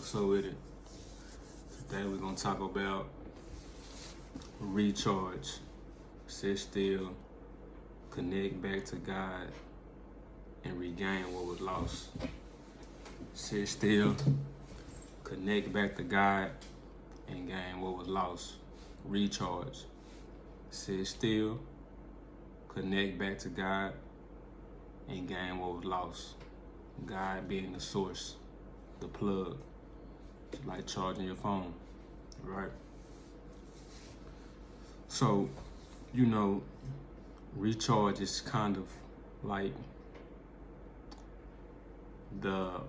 So with it, today we're gonna talk about recharge, sit still, connect back to God, and regain what was lost. Sit still, connect back to God, and gain what was lost. Recharge. Sit still, connect back to God, and gain what was lost. God being the source, the plug. It's like charging your phone, right? So, recharge is kind of like the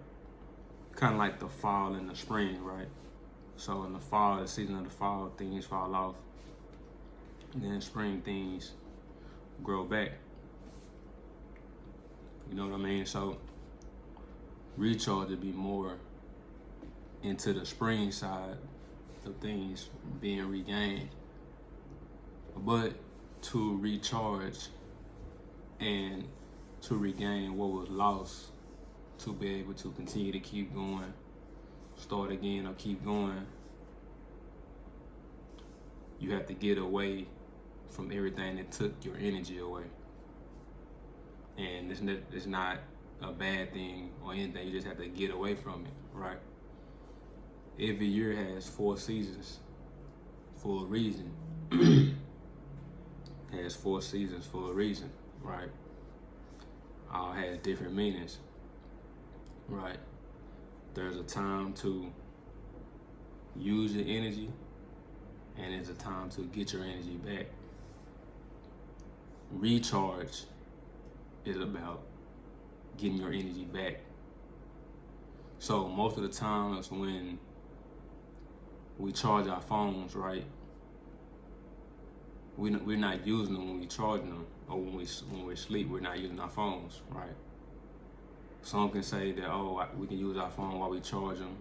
fall and the spring, right? So in the fall, the season of the fall, things fall off. And then spring, things grow back. You know what I mean? So recharge would be more into the spring side of things being regained. But to recharge and to regain what was lost, to be able to continue to keep going, start again or keep going, you have to get away from everything that took your energy away. And it's not a bad thing or anything, you just have to get away from it, right? Every year has 4 seasons for a reason. Has 4 seasons for a reason, right? All has different meanings, right? There's a time to use your energy, and there's a time to get your energy back. Recharge is about getting your energy back. So most of the times when we charge our phones, right, we're not using them when we charge them, or when we sleep, we're not using our phones, right? Some can say that, we can use our phone while we charge them,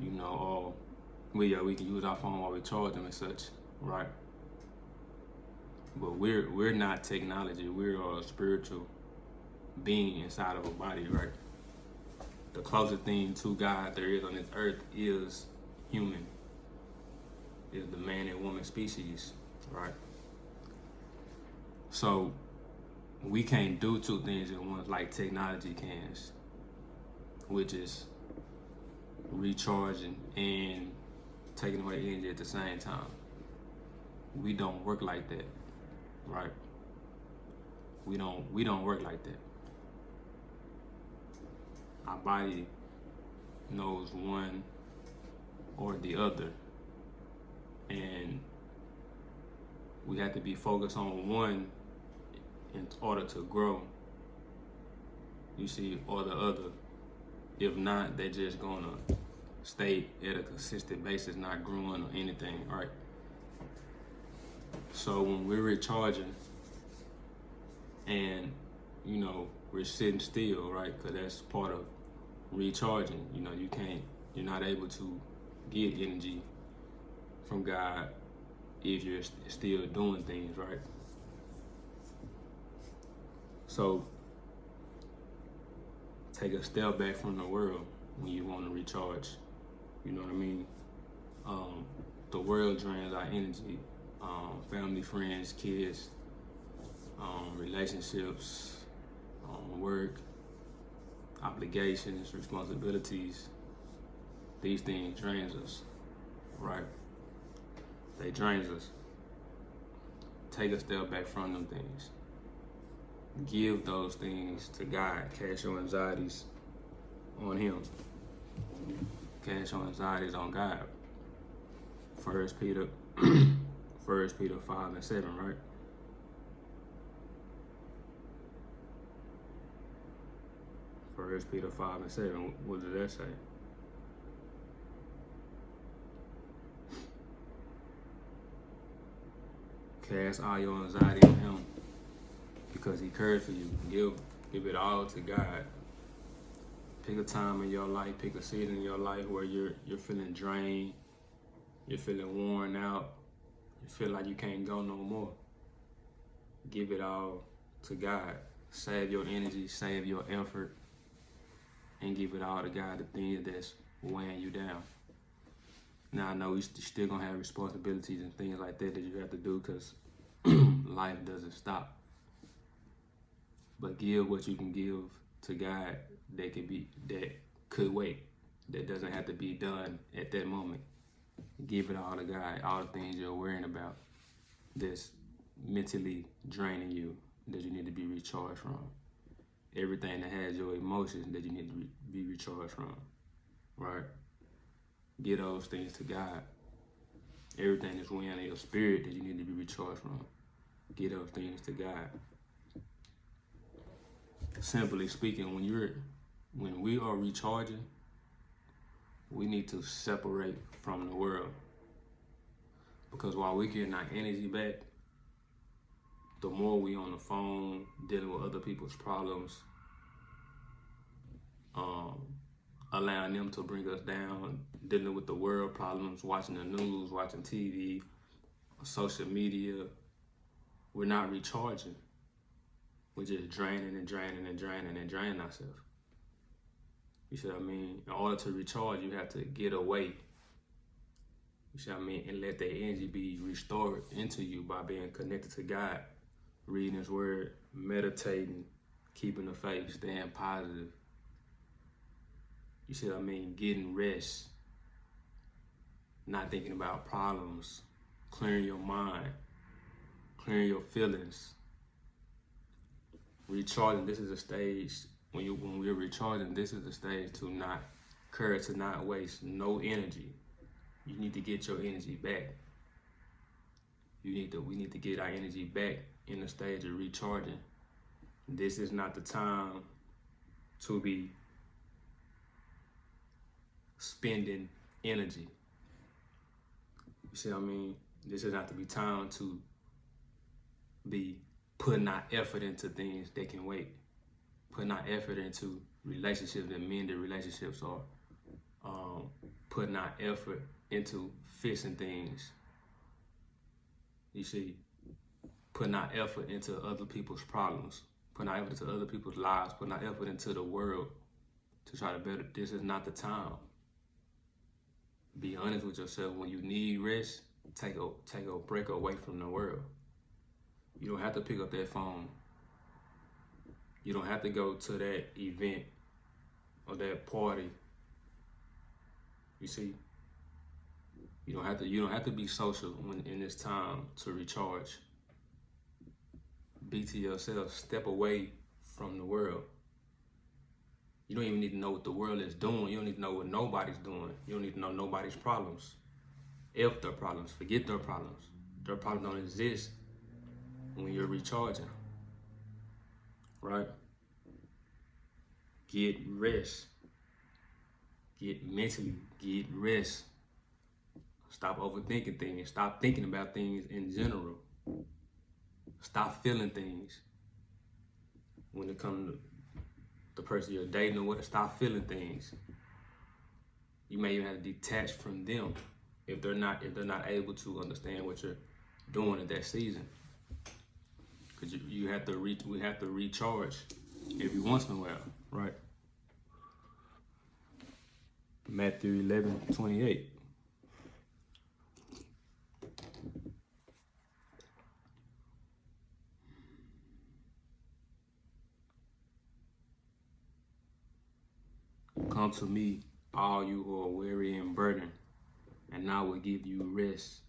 we can use our phone while we charge them and such, right? But we're not technology. We're a spiritual being inside of a body, right? The closest thing to God there is on this earth is human, is the man and woman species, right? So we can't do 2 things at once like technology can, which is recharging and taking away energy at the same time. We don't work like that, right? We don't work like that. Our body knows one or the other, and we have to be focused on one in order to grow, or the other. If not, they're just gonna stay at a consistent basis, not growing or anything, right? So when we're recharging and, we're sitting still, right? Because that's part of recharging. You're not able to get energy from God if you're still doing things, right? So take a step back from the world when you want to recharge. You know what I mean? The world drains our energy. Family, friends, kids, relationships, work, obligations, responsibilities. These things drain us, right? They drain us. Take a step back from them things. Give those things to God. Cast your anxieties on Him. Cast your anxieties on God. 1 Peter 5:7, right? First Peter 5:7. What does that say? Cast all your anxiety on Him because He cares for you. Give it all to God. Pick a time in your life, pick a season in your life where you're feeling drained, you're feeling worn out, you feel like you can't go no more. Give it all to God. Save your energy, save your effort, and give it all to God, the things weighing you down. Now I know you're still gonna have responsibilities and things like that you have to do because life doesn't stop. But give what you can give to God that could wait, that doesn't have to be done at that moment. Give it all to God, all the things you're worrying about that's mentally draining you, that you need to be recharged from. Everything that has your emotions that you need to be recharged from, right? Give those things to God. Everything that's weighing on your spirit that you need to be recharged from, give those things to God. Simply speaking, when we are recharging, we need to separate from the world. Because while we're getting our energy back, the more we on the phone dealing with other people's problems, allowing them to bring us down, dealing with the world problems, watching the news, watching TV, social media, we're not recharging. We're just draining ourselves. You see what I mean? In order to recharge, you have to get away. You see what I mean? And let that energy be restored into you by being connected to God, reading His Word, meditating, keeping the faith, staying positive. You see what I mean? Getting rest, not thinking about problems, clearing your mind, clearing your feelings. Recharging, this is a stage, when we're recharging, this is the stage to not waste no energy. You need to get your energy back. We need to get our energy back in the stage of recharging. This is not the time to be spending energy. You see what I mean? This is not to be time to be putting our effort into things that can wait. Putting our effort into relationships and mending relationships, or putting our effort into fixing things. You see, putting our effort into other people's problems, putting our effort into other people's lives, putting our effort into the world to try to better. This is not the time. Be honest with yourself. When you need rest, take a break away from the world. You don't have to pick up that phone. You don't have to go to that event or that party. You see, you don't have to be social when in this time to recharge. Be to yourself. Step away from the world. You don't even need to know what the world is doing. You don't need to know what nobody's doing. You don't need to know nobody's problems. If their problems, forget their problems. Their problems don't exist when you're recharging, right? Get rest. Get rest. Stop overthinking things. Stop thinking about things in general. Stop feeling things. When it comes to the person you're dating or what, stop feeling things. You may even have to detach from them if they're not able to understand what you're doing at that season. Because we have to recharge every once in a while, right? Matthew 11:28. Come to me, all you who are weary and burdened, and I will give you rest.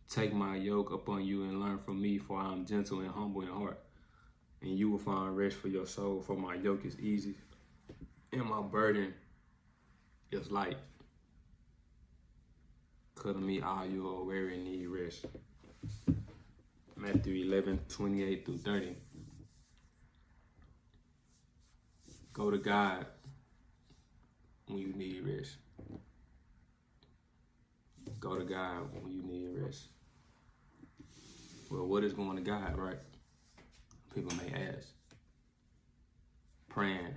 Take my yoke upon you and learn from me, for I am gentle and humble in heart, and you will find rest for your soul. For my yoke is easy, and my burden is light. Come to me, all you who are weary and need rest. Matthew 11:28 through 30. Go to God when you need rest. Go to God when you need rest. Well, what is going to God, right? People may ask. Praying,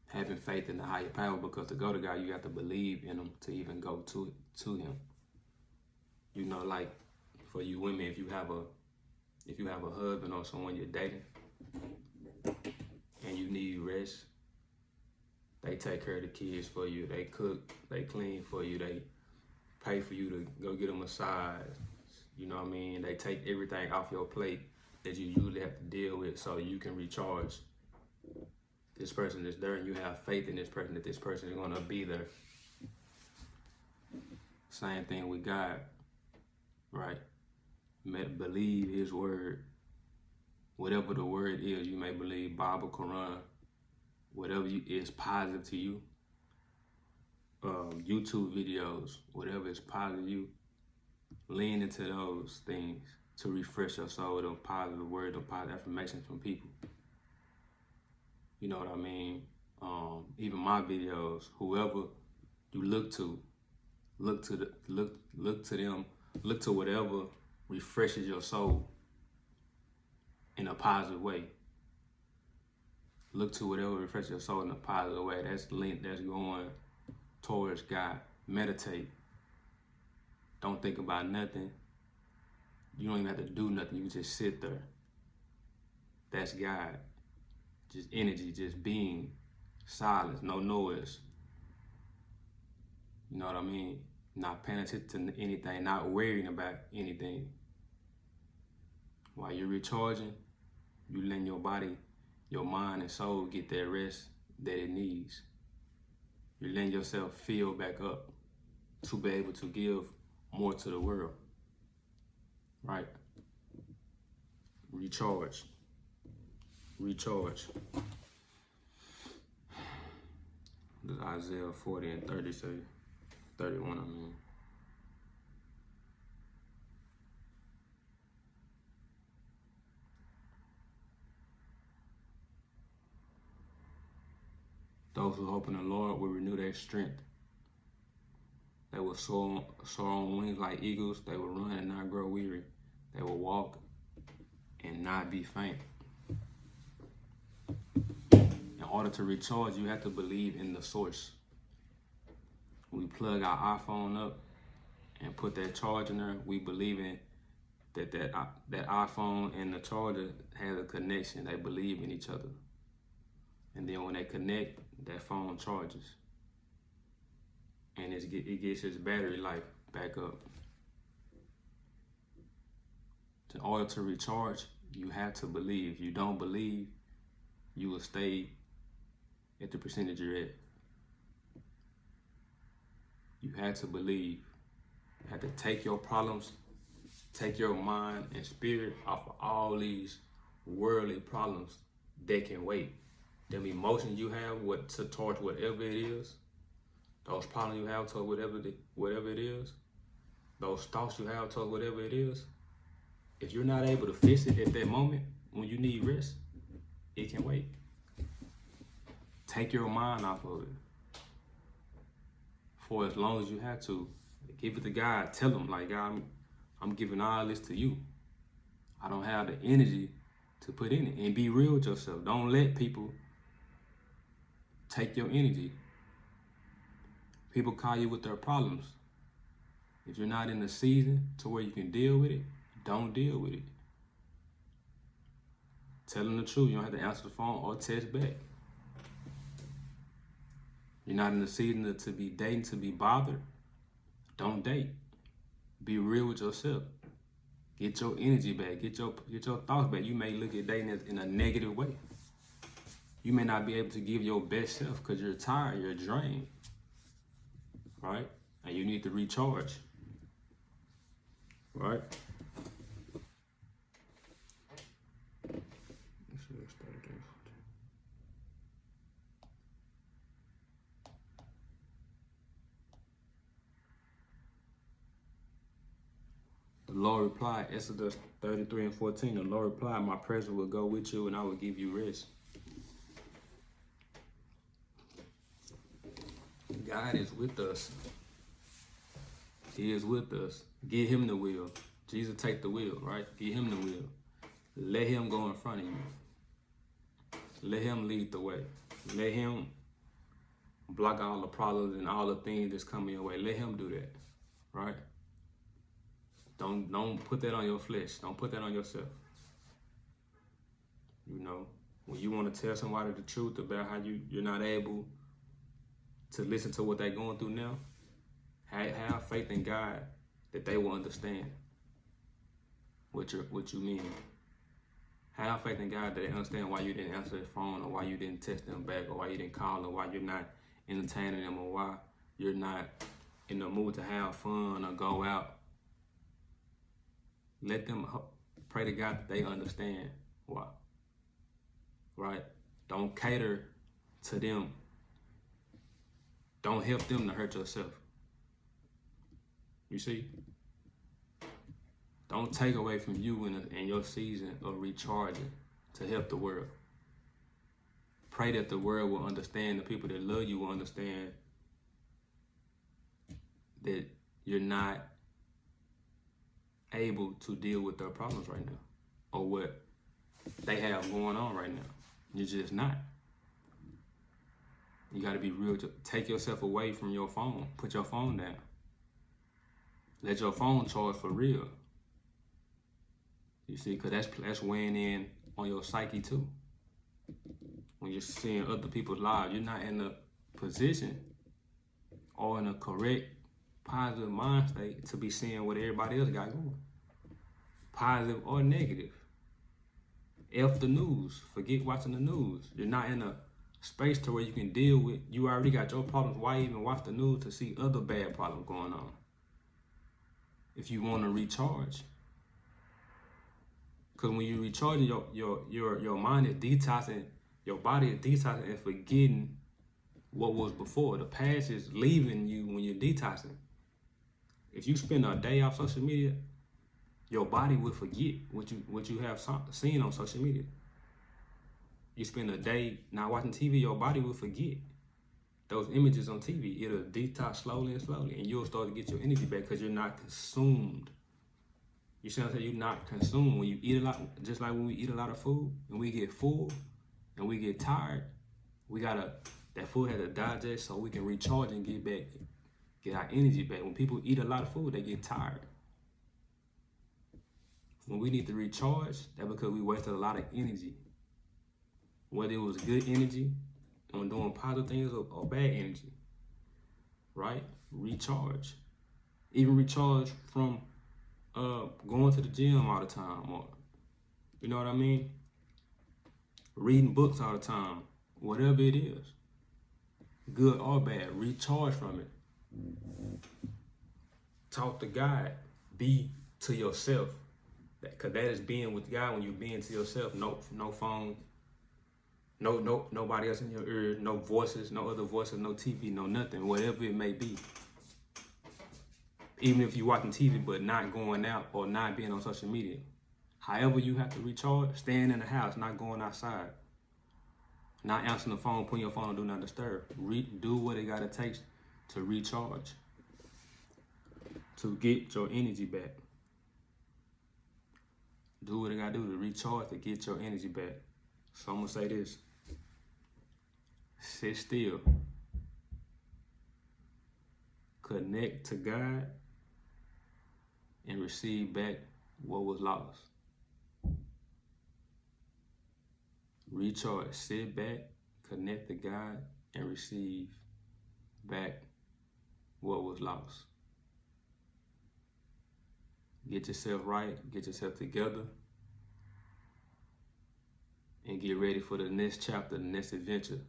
having faith in the higher power, because to go to God, you have to believe in Him to even go to Him. You know, like for you women, if you have a husband or someone you're dating, and you rest. They take care of the kids for you. They cook, they clean for you. They pay for you to go get a massage. You know what I mean? They take everything off your plate that you usually have to deal with so you can recharge. This person is there and you have faith in this person, that this person is gonna be there. Same thing with God, right? Believe his word. Whatever the word is, you may believe Bible, Quran, whatever is positive to you. YouTube videos, whatever is positive to you, lean into those things to refresh your soul with a positive word, a positive affirmation from people. You know what I mean? Even my videos, whoever you look to them, look to whatever refreshes your soul in a positive way. Look to whatever refreshes your soul in a positive way. That's going towards God. Meditate. Don't think about nothing. You don't even have to do nothing. You can just sit there. That's God. Just energy, just being. Silence, no noise. You know what I mean? Not paying attention to anything, not worrying about anything. While you're recharging, you letting your body, your mind and soul get that rest that it needs. You're letting yourself fill back up to be able to give more to the world, right? Recharge. Does Isaiah 40 and 30 say? 31, I mean. Those who hope in the Lord will renew their strength. They will soar on wings like eagles. They will run and not grow weary. They will walk and not be faint. In order to recharge, you have to believe in the source. We plug our iPhone up and put that charge in there. We believe in that iPhone and the charger has a connection. They believe in each other. And then when they connect, that phone charges. And it gets its battery life back up. In order to recharge, you have to believe. If you don't believe, you will stay at the percentage you're at. You have to believe. You have to take your problems, take your mind and spirit off of all these worldly problems that can wait. Them emotions you have towards whatever it is, those problems you have towards whatever it is, those thoughts you have towards whatever it is, if you're not able to fix it at that moment when you need rest, it can wait. Take your mind off of it for as long as you have to. Give it to God. Tell him, like, God, I'm giving all this to you. I don't have the energy to put in it. And be real with yourself. Don't let people take your energy. People call you with their problems. If you're not in the season to where you can deal with it, don't deal with it. Tell them the truth. You don't have to answer the phone or text back. You're not in the season to be dating, to be bothered. Don't date. Be real with yourself. Get your energy back. Get your thoughts back. You may look at dating in a negative way. You may not be able to give your best self because you're tired, you're drained, right? And you need to recharge, right? The Lord replied, Exodus 33 and 14, the Lord replied, my presence will go with you and I will give you rest. God is with us. He is with us. Give him the wheel. Jesus take the wheel, right? Give him the wheel. Let him go in front of you. Let him lead the way. Let him block all the problems and all the things that's coming your way. Let him do that, right? Don't put that on your flesh. Don't put that on yourself. You know, When you want to tell somebody the truth about how you're not able to listen to what they're going through now, have faith in God that they will understand what you mean. Have faith in God that they understand why you didn't answer their phone, or why you didn't text them back, or why you didn't call them, why you're not entertaining them, or why you're not in the mood to have fun or go out. Let them pray to God that they understand why. Right? Don't cater to them. Don't help them to hurt yourself. You see? Don't take away from you in your season of recharging to help the world. Pray that the world will understand, the people that love you will understand that you're not able to deal with their problems right now, or what they have going on right now. You're just not. You got to be real. Take yourself away from your phone. Put your phone down. Let your phone charge for real. You see, because that's weighing in on your psyche too. When you're seeing other people's lives, you're not in a position or in a correct, positive mind state to be seeing what everybody else got going. Positive or negative. F the news. Forget watching the news. You're not in a space to where you can deal with, you already got your problems. Why even watch the news to see other bad problems going on? If you want to recharge. Because when you recharge, your mind is detoxing, your body is detoxing and forgetting what was before. The past is leaving you when you're detoxing. If you spend a day off social media, your body will forget what you have seen on social media. You spend a day not watching TV, your body will forget those images on TV. It'll detox slowly and slowly, and you'll start to get your energy back because you're not consumed. You see what I'm saying? You're not consumed. When you eat a lot, just like when we eat a lot of food and we get full and we get tired, that food has to digest so we can recharge and get our energy back. When people eat a lot of food, they get tired. When we need to recharge, that's because we wasted a lot of energy. Whether it was good energy on doing positive things or bad energy, right? Recharge. Even recharge from going to the gym all the time, or you know what I mean? Reading books all the time, whatever it is, good or bad, recharge from it. Talk to God, be to yourself, because that is being with God. When you're being to yourself, no phone, no nobody else in your ear, no voices, no other voices, no TV, no nothing, whatever it may be. Even if you're watching TV but not going out or not being on social media. However you have to recharge, staying in the house, not going outside. Not answering the phone, putting your phone on do not disturb. Do what it gotta take to recharge. To get your energy back. Do what it gotta do to recharge, to get your energy back. So I'm gonna say this. Sit still. Connect to God and receive back what was lost. Recharge, sit back, connect to God, and receive back what was lost. Get yourself right, get yourself together, and get ready for the next chapter, the next adventure